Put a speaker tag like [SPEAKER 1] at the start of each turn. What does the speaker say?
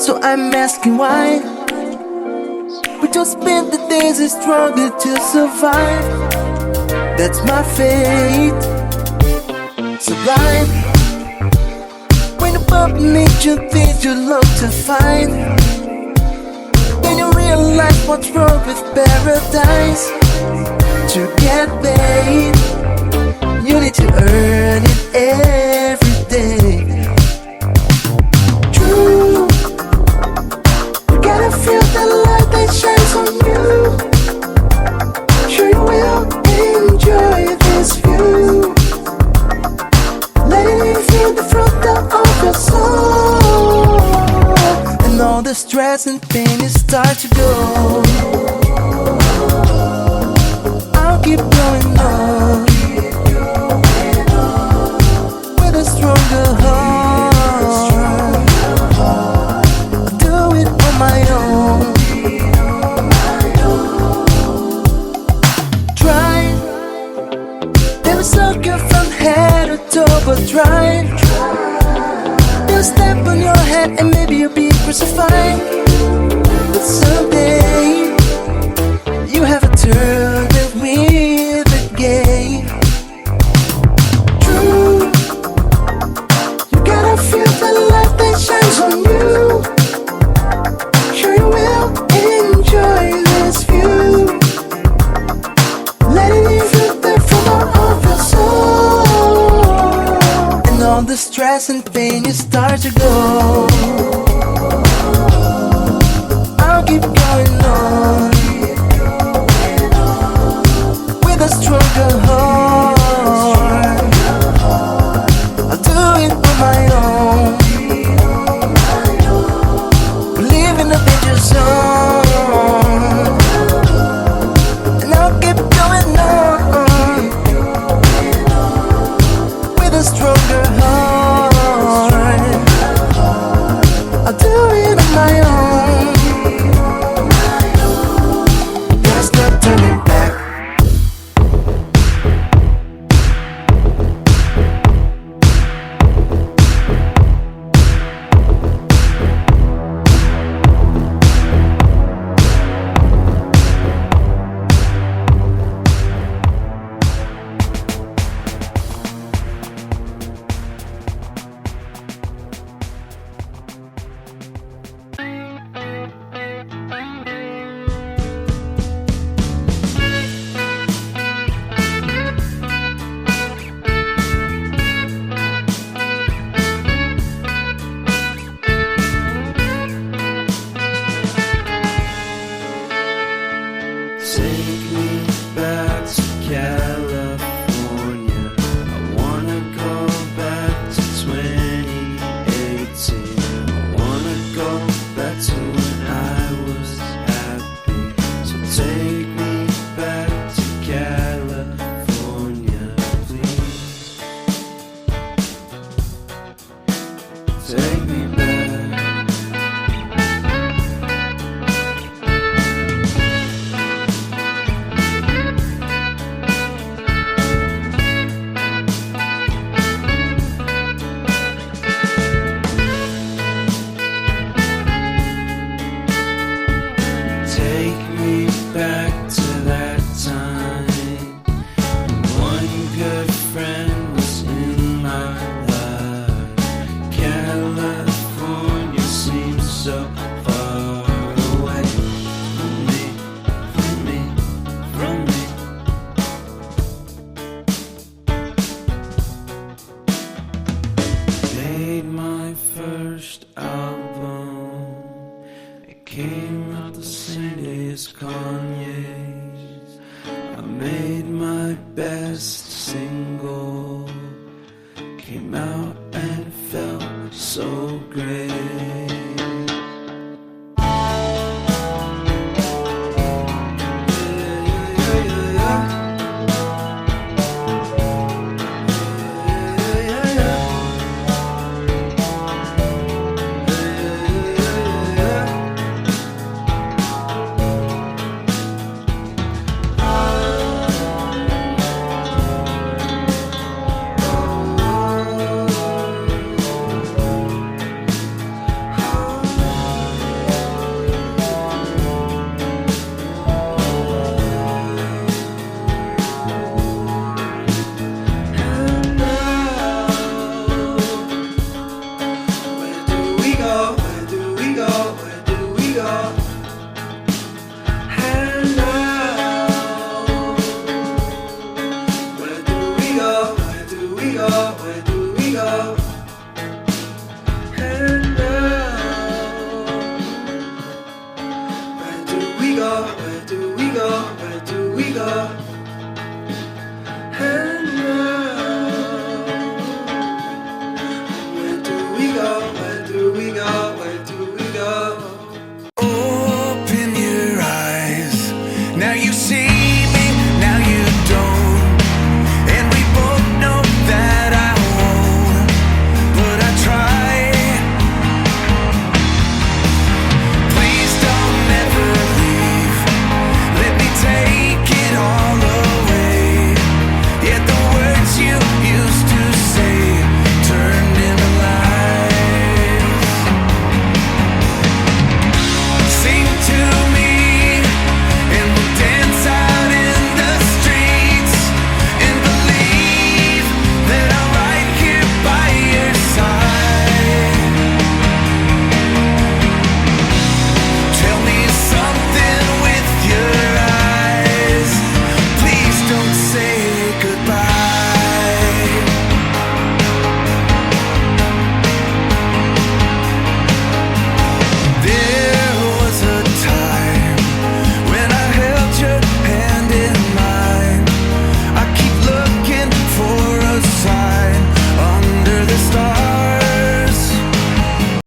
[SPEAKER 1] So I'm asking why we just spend the days and struggle to survive. That's my fate. Sublime. When above nature things you love to find, then you realize what's wrong with paradise. To get paid, you need to earn it every day. True, you gotta feel the light that shines on you. Sure you will enjoy this view, letting you feel the fruit of your soul, and all the stress and pain is start to go. I'll keep going on with a stronger heart. I'll do it on my own. Try, never suck you from head to toe, but try. They'll step on your head and maybe you'll be crucified. But someday you have a turn with the game. True, you gotta feel the light that shines on you. Sure you will enjoy this view, letting you feel the flow of your soul, and all the stress and pain you start to go. I'll keep going on with a stronger heart. I'll do it on my own. We live in a danger zone, and I'll keep going on with a stronger heart. I'll do it on my own. There's no turning back.
[SPEAKER 2] Take me back to California. I wanna go back to 2018. I wanna go back to when I was happy. So take me back to California, please. Take me back. Take me back to that time when one good friend was in my life. California seems so far away from me, from me, from me. Made my first album. It came out the same day as Kanye's. I made my best single. Came out and felt so great. go? Where do we go? Where do we go?